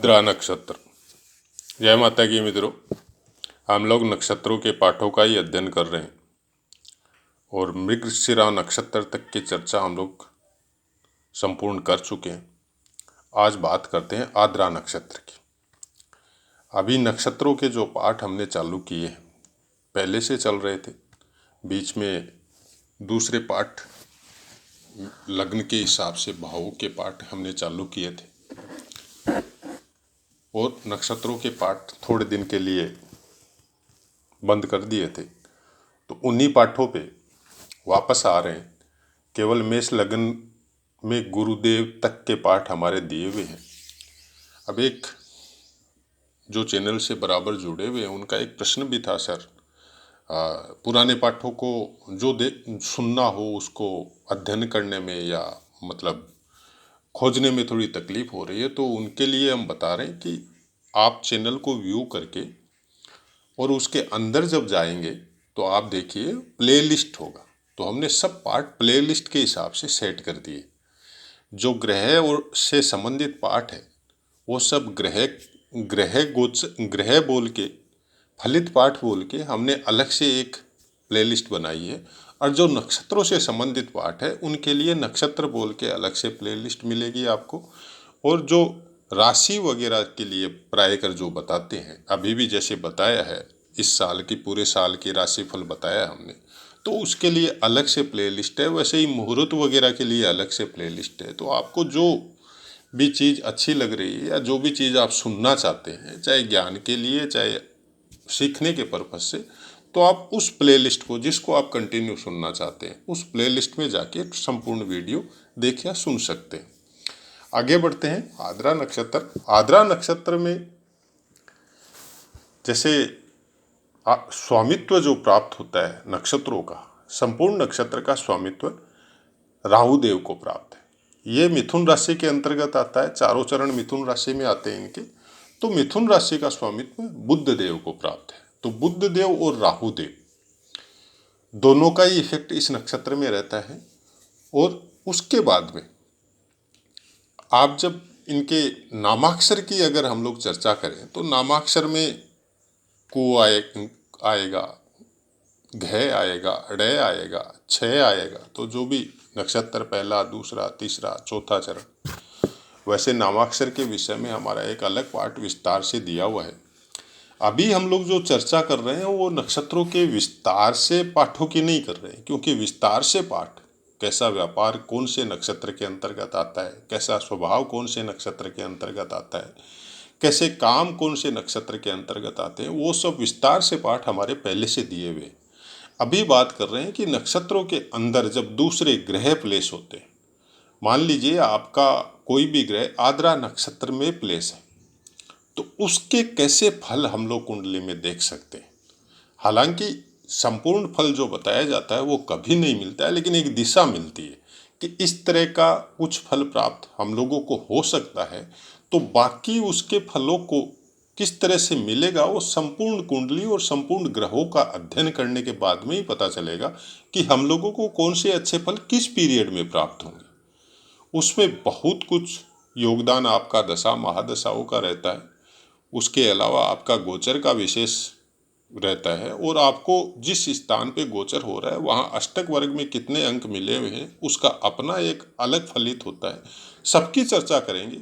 आद्रा नक्षत्र। जय माता की मित्रों, हम लोग नक्षत्रों के पाठों का ही अध्ययन कर रहे हैं और मृगशिरा नक्षत्र तक की चर्चा हम लोग संपूर्ण कर चुके हैं। आज बात करते हैं आद्रा नक्षत्र की। अभी नक्षत्रों के जो पाठ हमने चालू किए हैं, पहले से चल रहे थे, बीच में दूसरे पाठ लग्न के हिसाब से भावों के पाठ हमने चालू किए थे और नक्षत्रों के पाठ थोड़े दिन के लिए बंद कर दिए थे। तो उन्हीं पाठों पे वापस आ रहे हैं। केवल मेष लग्न में गुरुदेव तक के पाठ हमारे दिए हुए हैं। अब एक जो चैनल से बराबर जुड़े हुए हैं, उनका एक प्रश्न भी था, सर पुराने पाठों को जो सुनना हो उसको अध्ययन करने में या मतलब खोजने में थोड़ी तकलीफ हो रही है, तो उनके लिए हम बता रहे हैं कि आप चैनल को व्यू करके और उसके अंदर जब जाएंगे तो आप देखिए प्लेलिस्ट होगा। तो हमने सब पार्ट प्लेलिस्ट के हिसाब से सेट कर दिए। जो ग्रह और से संबंधित पाठ है वो सब ग्रह बोल के, फलित पाठ बोल के हमने अलग से एक प्लेलिस्ट बनाई है। और जो नक्षत्रों से संबंधित पाठ है उनके लिए नक्षत्र बोल के अलग से प्लेलिस्ट मिलेगी आपको। और जो राशि वगैरह के लिए प्राय कर जो बताते हैं, अभी भी जैसे बताया है, इस साल की पूरे साल की राशिफल बताया हमने, तो उसके लिए अलग से प्लेलिस्ट है। वैसे ही मुहूर्त वगैरह के लिए अलग से प्लेलिस्ट है। तो आपको जो भी चीज़ अच्छी लग रही है या जो भी चीज़ आप सुनना चाहते हैं, चाहे ज्ञान के लिए चाहे सीखने के पर्पज से, तो आप उस प्लेलिस्ट को, जिसको आप कंटिन्यू सुनना चाहते हैं, उस प्लेलिस्ट में जाके संपूर्ण वीडियो देख या सुन सकते हैं। आगे बढ़ते हैं। आद्रा नक्षत्र। आद्रा नक्षत्र में जैसे स्वामित्व जो प्राप्त होता है नक्षत्रों का, संपूर्ण नक्षत्र का स्वामित्व राहु देव को प्राप्त है। ये मिथुन राशि के अंतर्गत आता है। चारों चरण मिथुन राशि में आते हैं इनके। तो मिथुन राशि का स्वामित्व बुध देव को प्राप्त है। तो बुध देव और राहु देव दोनों का ही इफेक्ट इस नक्षत्र में रहता है। और उसके बाद में आप जब इनके नामाक्षर की अगर हम लोग चर्चा करें तो नामाक्षर में को आएगा, घ आएगा, ड़ आएगा, छ आएगा। तो जो भी नक्षत्र पहला, दूसरा, तीसरा, चौथा चरण, वैसे नामाक्षर के विषय में हमारा एक अलग पाठ विस्तार से दिया हुआ है। अभी हम लोग जो चर्चा कर रहे हैं वो नक्षत्रों के विस्तार से पाठों की नहीं कर रहे हैं, क्योंकि विस्तार से पाठ, कैसा व्यापार कौन से नक्षत्र के अंतर्गत आता है, कैसा स्वभाव कौन से नक्षत्र के अंतर्गत आता है, कैसे काम कौन से नक्षत्र के अंतर्गत आते हैं, वो सब विस्तार से पाठ हमारे पहले से दिए हुए। अभी बात कर रहे हैं कि नक्षत्रों के अंदर जब दूसरे ग्रह प्लेस होते हैं, मान लीजिए आपका कोई भी ग्रह आद्रा नक्षत्र में प्लेस है, तो उसके कैसे फल हम लोग कुंडली में देख सकते हैं। हालांकि संपूर्ण फल जो बताया जाता है वो कभी नहीं मिलता है, लेकिन एक दिशा मिलती है कि इस तरह का कुछ फल प्राप्त हम लोगों को हो सकता है। तो बाकी उसके फलों को किस तरह से मिलेगा, वो संपूर्ण कुंडली और संपूर्ण ग्रहों का अध्ययन करने के बाद में ही पता चलेगा कि हम लोगों को कौन से अच्छे फल किस पीरियड में प्राप्त होंगे। उसमें बहुत कुछ योगदान आपका दशा महादशाओं का रहता है। उसके अलावा आपका गोचर का विशेष रहता है और आपको जिस स्थान पे गोचर हो रहा है वहाँ अष्टक वर्ग में कितने अंक मिले हुए हैं, उसका अपना एक अलग फलित होता है। सबकी चर्चा करेंगे,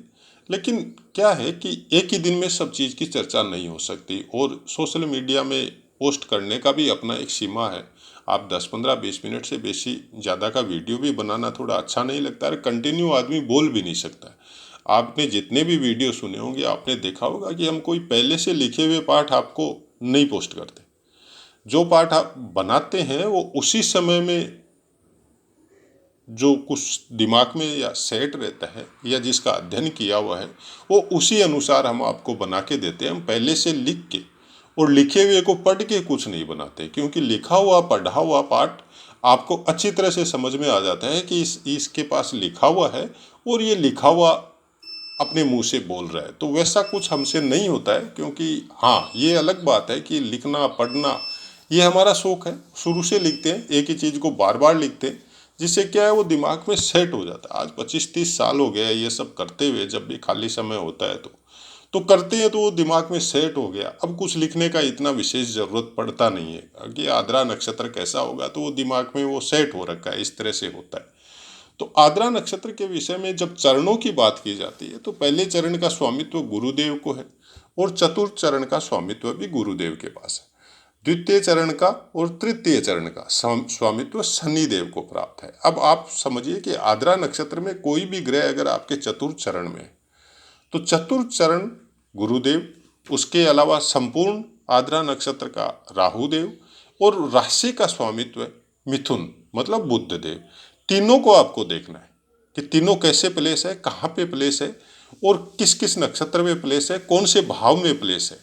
लेकिन क्या है कि एक ही दिन में सब चीज़ की चर्चा नहीं हो सकती और सोशल मीडिया में पोस्ट करने का भी अपना एक सीमा है। आप 10, 15, 20 मिनट से बेसी ज़्यादा का वीडियो भी बनाना थोड़ा अच्छा नहीं लगता है। कंटिन्यू आदमी बोल भी नहीं सकता है। आपने जितने भी वीडियो सुने होंगे आपने देखा होगा कि हम कोई पहले से लिखे हुए पाठ आपको नहीं पोस्ट करते। जो पाठ आप बनाते हैं वो उसी समय में जो कुछ दिमाग में या सेट रहता है या जिसका अध्ययन किया हुआ है वो उसी अनुसार हम आपको बना के देते हैं। हम पहले से लिख के और लिखे हुए को पढ़ के कुछ नहीं बनाते, क्योंकि लिखा हुआ पढ़ा हुआ पाठ आपको अच्छी तरह से समझ में आ जाता है कि इसके पास लिखा हुआ है और ये लिखा हुआ अपने मुंह से बोल रहा है। तो वैसा कुछ हमसे नहीं होता है, क्योंकि हाँ ये अलग बात है कि लिखना पढ़ना ये हमारा शौक है, शुरू से लिखते हैं, एक ही चीज़ को बार बार लिखते हैं, जिससे क्या है वो दिमाग में सेट हो जाता है। आज 25-30 साल हो गया ये सब करते हुए, जब भी खाली समय होता है तो करते हैं तो वो दिमाग में सेट हो गया, अब कुछ लिखने का इतना विशेष जरूरत पड़ता नहीं है कि आद्रा नक्षत्र कैसा होगा, तो वो दिमाग में वो सेट हो रखा है, इस तरह से होता है। तो आद्रा नक्षत्र के विषय में जब चरणों की बात की जाती है तो पहले चरण का स्वामित्व गुरुदेव को है और चतुर्थ चरण का स्वामित्व भी गुरुदेव के पास है। द्वितीय चरण का और तृतीय चरण का स्वामित्व शनिदेव को प्राप्त है। अब आप समझिए कि आद्रा नक्षत्र में कोई भी ग्रह अगर आपके चतुर्थ चरण में है तो चतुर्थ चरण गुरुदेव, उसके अलावा संपूर्ण आद्रा नक्षत्र का राहुदेव और राशि का स्वामित्व मिथुन मतलब बुध देव। तीनों को आपको देखना है कि तीनों कैसे प्लेस है, कहाँ पे प्लेस है और किस किस नक्षत्र में प्लेस है, कौन से भाव में प्लेस है।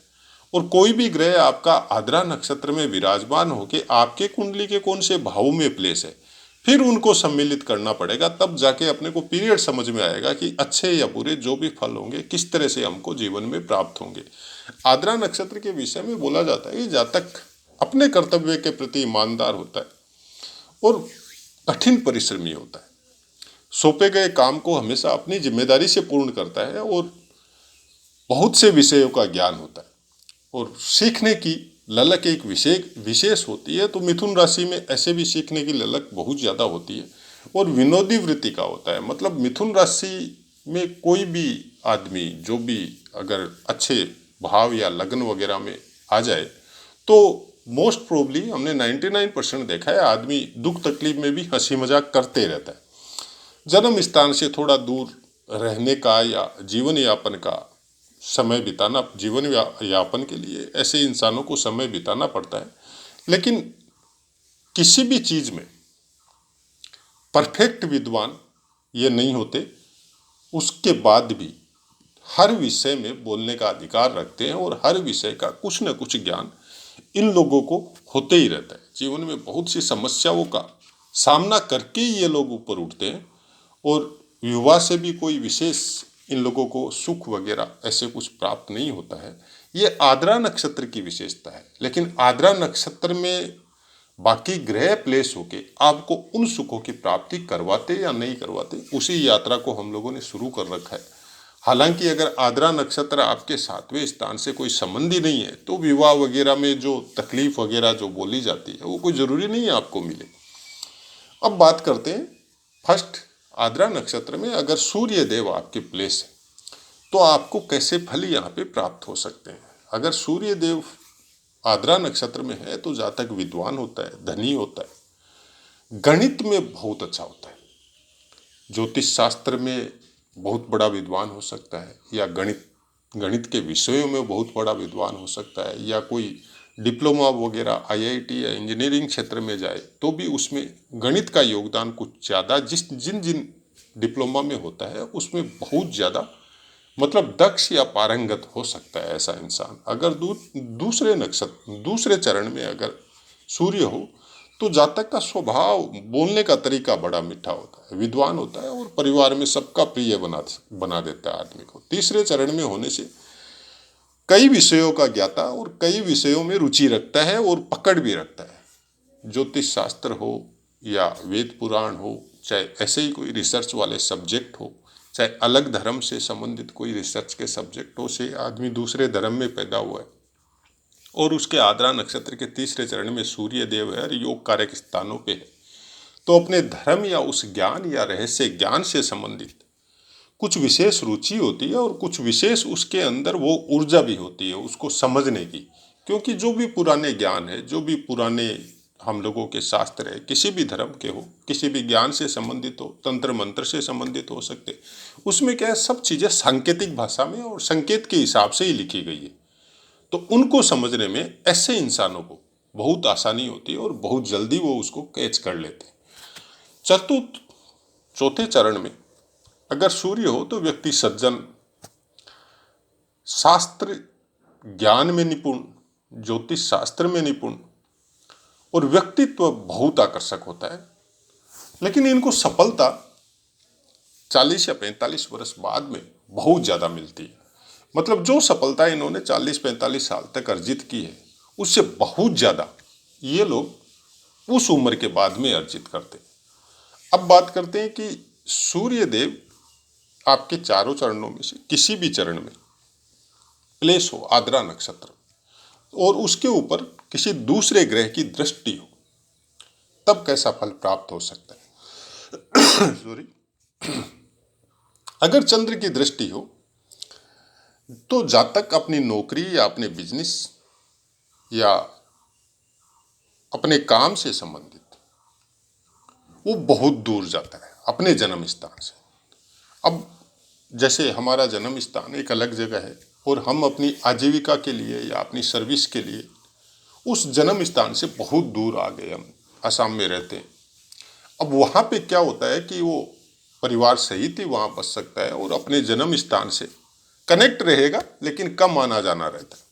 और कोई भी ग्रह आपका आद्रा नक्षत्र में विराजमान हो के आपके कुंडली के कौन से भाव में प्लेस है, फिर उनको सम्मिलित करना पड़ेगा, तब जाके अपने को पीरियड समझ में आएगा कि अच्छे या बुरे जो भी फल होंगे किस तरह से हमको जीवन में प्राप्त होंगे। आद्रा नक्षत्र के विषय में बोला जाता है कि जातक अपने कर्तव्य के प्रति ईमानदार होता है और कठिन परिश्रमी होता है, सौंपे गए काम को हमेशा अपनी जिम्मेदारी से पूर्ण करता है और बहुत से विषयों का ज्ञान होता है और सीखने की ललक एक विशेष होती है। तो मिथुन राशि में ऐसे भी सीखने की ललक बहुत ज़्यादा होती है और विनोदी वृत्ति का होता है। मतलब मिथुन राशि में कोई भी आदमी जो भी अगर अच्छे भाव या लग्न वगैरह में आ जाए तो मोस्ट प्रोबली हमने 99% देखा है आदमी दुख तकलीफ में भी हंसी मजाक करते रहता है। जन्म स्थान से थोड़ा दूर रहने का या जीवन यापन का समय बिताना, जीवन यापन के लिए ऐसे इंसानों को समय बिताना पड़ता है। लेकिन किसी भी चीज में परफेक्ट विद्वान ये नहीं होते, उसके बाद भी हर विषय में बोलने का अधिकार रखते हैं और हर विषय का कुछ न कुछ ज्ञान इन लोगों को होते ही रहता है। जीवन में बहुत सी समस्याओं का सामना करके ही ये लोग ऊपर उठते हैं और युवा से भी कोई विशेष इन लोगों को सुख वगैरह ऐसे कुछ प्राप्त नहीं होता है। ये आद्रा नक्षत्र की विशेषता है। लेकिन आद्रा नक्षत्र में बाकी ग्रह प्लेस होके आपको उन सुखों की प्राप्ति करवाते या नहीं करवाते, उसी यात्रा को हम लोगों ने शुरू कर रखा है। हालांकि अगर आद्रा नक्षत्र आपके 7वें स्थान से कोई संबंधी नहीं है तो विवाह वगैरह में जो तकलीफ वगैरह जो बोली जाती है वो कोई जरूरी नहीं है आपको मिले। अब बात करते हैं फर्स्ट आद्रा नक्षत्र में अगर सूर्य देव आपके प्लेस है तो आपको कैसे फल यहाँ पे प्राप्त हो सकते हैं। अगर सूर्य देव आद्रा नक्षत्र में है तो जातक विद्वान होता है, धनी होता है, गणित में बहुत अच्छा होता है, ज्योतिष शास्त्र में बहुत बड़ा विद्वान हो सकता है, या गणित के विषयों में बहुत बड़ा विद्वान हो सकता है, या कोई डिप्लोमा वगैरह आईआईटी या इंजीनियरिंग क्षेत्र में जाए तो भी उसमें गणित का योगदान कुछ ज़्यादा जिन जिन डिप्लोमा में होता है उसमें बहुत ज़्यादा मतलब दक्ष या पारंगत हो सकता है ऐसा इंसान। अगर दूसरे चरण में अगर सूर्य हो तो जातक का स्वभाव, बोलने का तरीका बड़ा मीठा होता है, विद्वान होता है और परिवार में सबका प्रिय बना देता है आदमी को। तीसरे चरण में होने से कई विषयों का ज्ञाता और कई विषयों में रुचि रखता है और पकड़ भी रखता है। ज्योतिष शास्त्र हो या वेद पुराण हो, चाहे ऐसे ही कोई रिसर्च वाले सब्जेक्ट हो, चाहे अलग धर्म से संबंधित कोई रिसर्च के सब्जेक्टों से आदमी दूसरे धर्म में पैदा हुआ है और उसके आद्रा नक्षत्र के तीसरे चरण में सूर्य देव है और योग कारक स्थानों पे है, तो अपने धर्म या उस ज्ञान या रहस्य ज्ञान से संबंधित कुछ विशेष रुचि होती है और कुछ विशेष उसके अंदर वो ऊर्जा भी होती है उसको समझने की। क्योंकि जो भी पुराने ज्ञान है, जो भी पुराने हम लोगों के शास्त्र है, किसी भी धर्म के हो, किसी भी ज्ञान से संबंधित हो, तंत्र मंत्र से संबंधित हो सकते, उसमें क्या है सब चीज़ें सांकेतिक भाषा में और संकेत के हिसाब से ही लिखी गई है। तो उनको समझने में ऐसे इंसानों को बहुत आसानी होती है और बहुत जल्दी वो उसको कैच कर लेते हैं। चौथे चरण में अगर सूर्य हो तो व्यक्ति सज्जन, शास्त्र ज्ञान में निपुण, ज्योतिष शास्त्र में निपुण और व्यक्तित्व बहुत आकर्षक होता है। लेकिन इनको सफलता 40 या 45 वर्ष बाद में बहुत ज़्यादा मिलती है। मतलब जो सफलता इन्होंने 40-45 साल तक अर्जित की है उससे बहुत ज़्यादा ये लोग उस उम्र के बाद में अर्जित करते हैं। अब बात करते हैं कि सूर्य देव आपके चारों चरणों में से किसी भी चरण में प्लेस हो आद्रा नक्षत्र और उसके ऊपर किसी दूसरे ग्रह की दृष्टि हो, तब कैसा फल प्राप्त हो सकता है। सॉरी। अगर चंद्र की दृष्टि हो तो जातक अपनी नौकरी या अपने बिजनेस या अपने काम से संबंधित वो बहुत दूर जाता है अपने जन्म स्थान से। अब जैसे हमारा जन्म स्थान एक अलग जगह है और हम अपनी आजीविका के लिए या अपनी सर्विस के लिए उस जन्म स्थान से बहुत दूर आ गए, हम असम में रहते हैं। अब वहाँ पे क्या होता है कि वो परिवार सहित ही वहाँ बस सकता है और अपने जन्म स्थान से कनेक्ट रहेगा, लेकिन कम आना जाना रहता है।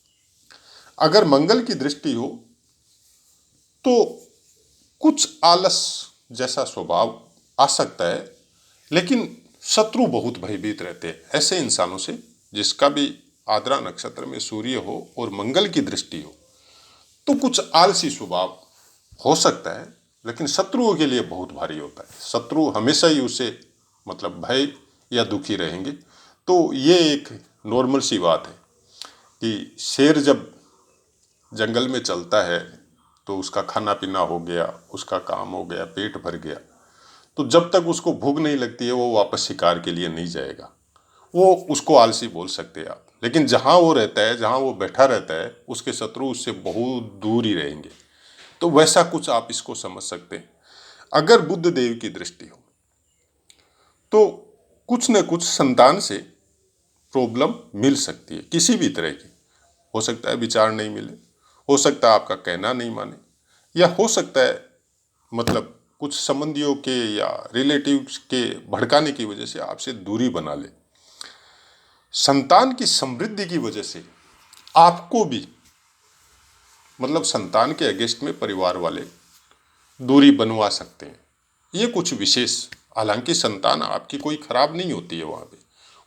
अगर मंगल की दृष्टि हो तो कुछ आलस जैसा स्वभाव आ सकता है, लेकिन शत्रु बहुत भयभीत रहते हैं ऐसे इंसानों से जिसका भी आद्रा नक्षत्र में सूर्य हो और मंगल की दृष्टि हो। तो कुछ आलसी स्वभाव हो सकता है, लेकिन शत्रुओं के लिए बहुत भारी होता है। शत्रु हमेशा ही उसे मतलब भय या दुखी रहेंगे। तो ये एक नॉर्मल सी बात है कि शेर जब जंगल में चलता है तो उसका खाना पीना हो गया, उसका काम हो गया, पेट भर गया, तो जब तक उसको भूख नहीं लगती है वो वापस शिकार के लिए नहीं जाएगा। वो उसको आलसी बोल सकते हैं आप, लेकिन जहाँ वो रहता है, जहाँ वो बैठा रहता है, उसके शत्रु उससे बहुत दूर ही रहेंगे। तो वैसा कुछ आप इसको समझ सकते हैं। अगर बुद्ध देव की दृष्टि हो तो कुछ न कुछ संतान से प्रॉब्लम मिल सकती है, किसी भी तरह की। हो सकता है विचार नहीं मिले, हो सकता है आपका कहना नहीं माने, या हो सकता है मतलब कुछ संबंधियों के या रिलेटिव्स के भड़काने की वजह से आपसे दूरी बना ले। संतान की समृद्धि की वजह से आपको भी मतलब संतान के अगेंस्ट में परिवार वाले दूरी बनवा सकते हैं। ये कुछ विशेष, हालांकि संतान आपकी कोई खराब नहीं होती है। वहाँ पे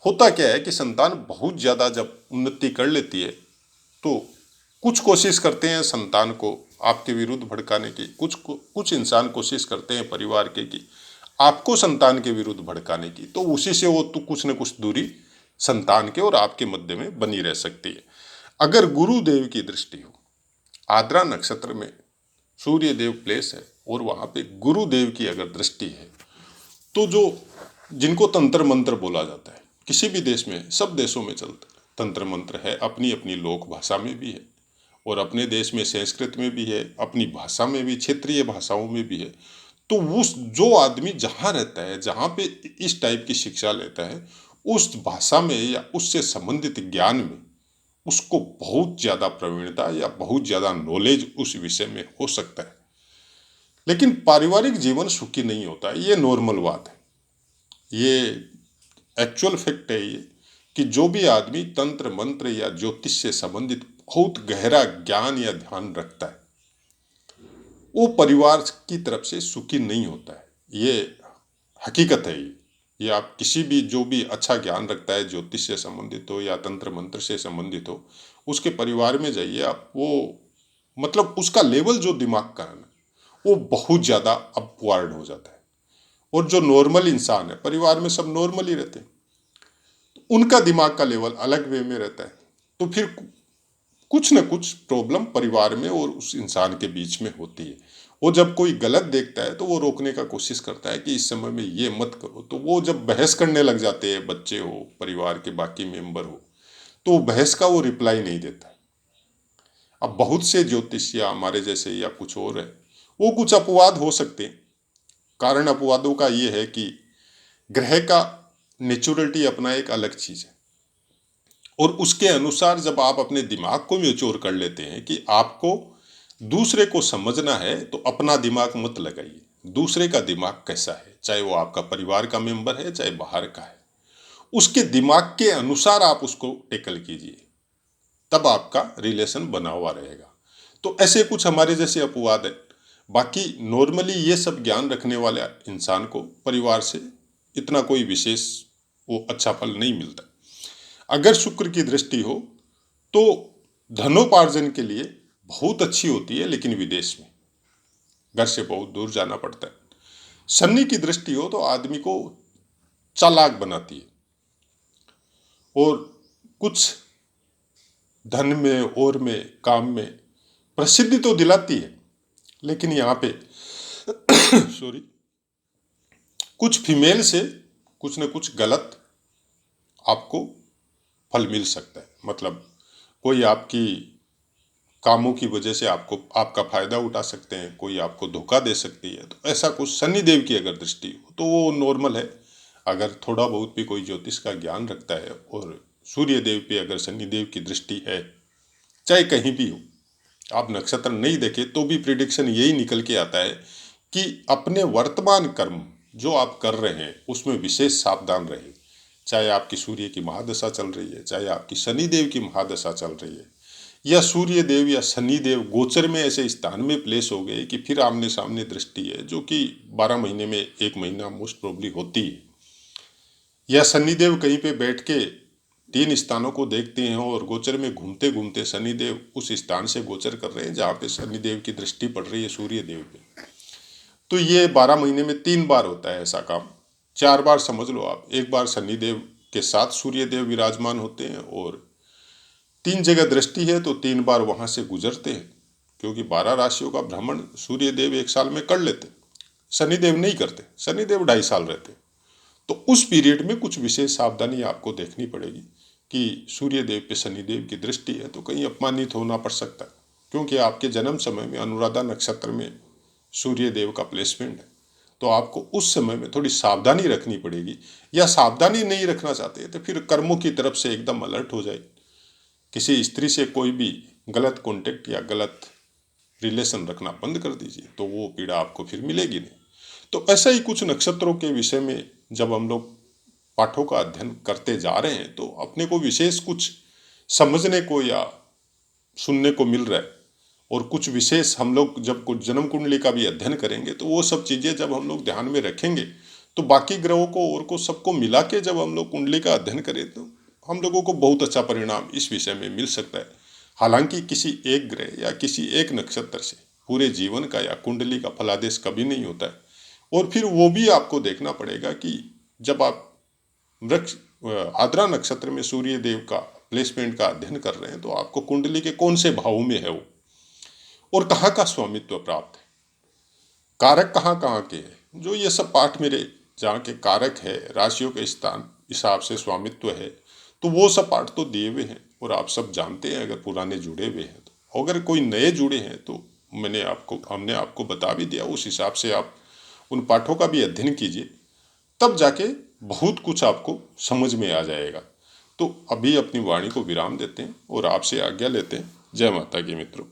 होता क्या है कि संतान बहुत ज़्यादा जब उन्नति कर लेती है तो कुछ कोशिश करते हैं संतान को आपके विरुद्ध भड़काने की, कुछ इंसान कोशिश करते हैं परिवार के कि आपको संतान के विरुद्ध भड़काने की। तो उसी से वो तो कुछ न कुछ दूरी संतान के और आपके मध्य में बनी रह सकती है। अगर गुरुदेव की दृष्टि हो, आद्रा नक्षत्र में सूर्य देव प्लेस है और वहाँ पे गुरुदेव की अगर दृष्टि है तो जो जिनको तंत्र मंत्र बोला जाता है, किसी भी देश में, सब देशों में चलता है तंत्र मंत्र है, अपनी अपनी लोक भाषा में भी है और अपने देश में संस्कृत में भी है, अपनी भाषा में भी, क्षेत्रीय भाषाओं में भी है। तो उस जो आदमी जहाँ रहता है, जहाँ पे इस टाइप की शिक्षा लेता है, उस भाषा में या उससे संबंधित ज्ञान में उसको बहुत ज़्यादा प्रवीणता या बहुत ज़्यादा नॉलेज उस विषय में हो सकता है। लेकिन पारिवारिक जीवन सुखी नहीं होता है, ये नॉर्मल बात है। ये एक्चुअल फैक्ट है ये कि जो भी आदमी तंत्र मंत्र या ज्योतिष से संबंधित बहुत गहरा ज्ञान या ध्यान रखता है वो परिवार की तरफ से सुखी नहीं होता है। ये हकीकत है। ये आप किसी भी जो भी अच्छा ज्ञान रखता है, ज्योतिष से संबंधित हो या तंत्र मंत्र से संबंधित हो, उसके परिवार में जाइए आप, वो मतलब उसका लेवल जो दिमाग का है ना वो बहुत ज़्यादा अपवार्ड हो जाता है। और जो नॉर्मल इंसान है, परिवार में सब नॉर्मल ही रहते हैं, उनका दिमाग का लेवल अलग वे में रहता है। तो फिर कुछ न कुछ प्रॉब्लम परिवार में और उस इंसान के बीच में होती है। वो जब कोई गलत देखता है तो वो रोकने का कोशिश करता है कि इस समय में ये मत करो। तो वो जब बहस करने लग जाते हैं, बच्चे हो, परिवार के बाकी मेंबर हो, तो वो बहस का वो रिप्लाई नहीं देता है। अब बहुत से ज्योतिष या हमारे जैसे या कुछ और है, वो कुछ अपवाद हो सकते हैं। कारण अपवादों का ये है कि ग्रह का नेचुरलिटी अपना एक अलग चीज़ है और उसके अनुसार जब आप अपने दिमाग को मैच्योर कर लेते हैं कि आपको दूसरे को समझना है तो अपना दिमाग मत लगाइए, दूसरे का दिमाग कैसा है, चाहे वो आपका परिवार का मेंबर है चाहे बाहर का है, उसके दिमाग के अनुसार आप उसको टेकल कीजिए, तब आपका रिलेशन बना हुआ रहेगा। तो ऐसे कुछ हमारे जैसे अपवाद है। बाकी नॉर्मली ये सब ज्ञान रखने वाले इंसान को परिवार से इतना कोई विशेष वो अच्छा फल नहीं मिलता। अगर शुक्र की दृष्टि हो तो धनोपार्जन के लिए बहुत अच्छी होती है, लेकिन विदेश में घर से बहुत दूर जाना पड़ता है। शनि की दृष्टि हो तो आदमी को चालाक बनाती है और कुछ धन में और में काम में प्रसिद्धि तो दिलाती है, लेकिन यहाँ पे सॉरी, कुछ फीमेल से कुछ न कुछ गलत आपको फल मिल सकता है। मतलब कोई आपकी कामों की वजह से आपको आपका फायदा उठा सकते हैं, कोई आपको धोखा दे सकती है। तो ऐसा कुछ शनिदेव की अगर दृष्टि हो तो वो नॉर्मल है। अगर थोड़ा बहुत भी कोई ज्योतिष का ज्ञान रखता है और सूर्य देव पे अगर शनिदेव की दृष्टि है, चाहे कहीं भी हो, आप नक्षत्र नहीं देखे तो भी प्रिडिक्शन यही निकल के आता है कि अपने वर्तमान कर्म जो आप कर रहे हैं उसमें विशेष सावधान रहे। चाहे आपकी सूर्य की महादशा चल रही है, चाहे आपकी शनिदेव की महादशा चल रही है, या सूर्य देव या शनिदेव गोचर में ऐसे स्थान में प्लेस हो गए कि फिर आमने सामने दृष्टि है, जो कि 12 महीने में 1 महीना मोस्ट प्रोबली होती है, या शनिदेव कहीं पे बैठ के 3 स्थानों को देखते हैं और गोचर में घूमते घूमते शनिदेव उस स्थान से गोचर कर रहे हैं जहाँ पे शनिदेव की दृष्टि पड़ रही है सूर्य देव पे। तो ये 12 महीने में 3 बार होता है ऐसा काम। 4 बार समझ लो आप। एक बार शनिदेव के साथ सूर्य देव विराजमान होते हैं और 3 जगह दृष्टि है तो 3 बार वहाँ से गुजरते हैं, क्योंकि 12 राशियों का भ्रमण सूर्य देव 1 साल में कर लेते, शनिदेव नहीं करते। शनिदेव 2.5 साल रहते। तो उस पीरियड में कुछ विशेष सावधानी आपको देखनी पड़ेगी कि सूर्य देव पे शनिदेव की दृष्टि है तो कहीं अपमानित होना पड़ सकता है, क्योंकि आपके जन्म समय में अनुराधा नक्षत्र में सूर्य देव का प्लेसमेंट है। तो आपको उस समय में थोड़ी सावधानी रखनी पड़ेगी, या सावधानी नहीं रखना चाहते तो फिर कर्मों की तरफ से एकदम अलर्ट हो जाए। किसी स्त्री से कोई भी गलत कॉन्टेक्ट या गलत रिलेशन रखना बंद कर दीजिए, तो वो पीड़ा आपको फिर मिलेगी नहीं। तो ऐसा ही कुछ नक्षत्रों के विषय में जब हम लोग पाठों का अध्ययन करते जा रहे हैं तो अपने को विशेष कुछ समझने को या सुनने को मिल रहा है। और कुछ विशेष हम लोग जब कुछ जन्म कुंडली का भी अध्ययन करेंगे तो वो सब चीज़ें जब हम लोग ध्यान में रखेंगे तो बाकी ग्रहों को और को सबको मिला के जब हम लोग कुंडली का अध्ययन करें तो हम लोगों को बहुत अच्छा परिणाम इस विषय में मिल सकता है। हालांकि किसी एक ग्रह या किसी एक नक्षत्र से पूरे जीवन का या कुंडली का फलादेश कभी नहीं होता है। और फिर वो भी आपको देखना पड़ेगा कि जब आप वृक्ष आद्रा नक्षत्र में सूर्य देव का प्लेसमेंट का अध्ययन कर रहे हैं तो आपको कुंडली के कौन से भाव में है वो, और कहाँ का स्वामित्व प्राप्त है, कारक कहाँ कहाँ के हैं। जो ये सब पाठ मेरे जहाँ के कारक है, राशियों के स्थान हिसाब से स्वामित्व है, तो वो सब पाठ तो दिए हुए हैं और आप सब जानते हैं अगर पुराने जुड़े हुए हैं तो। अगर कोई नए जुड़े हैं तो हमने आपको बता भी दिया, उस हिसाब से आप उन पाठों का भी अध्ययन कीजिए, तब जाके बहुत कुछ आपको समझ में आ जाएगा। तो अभी अपनी वाणी को विराम देते हैं और आपसे आज्ञा लेते हैं। जय माता की मित्रों।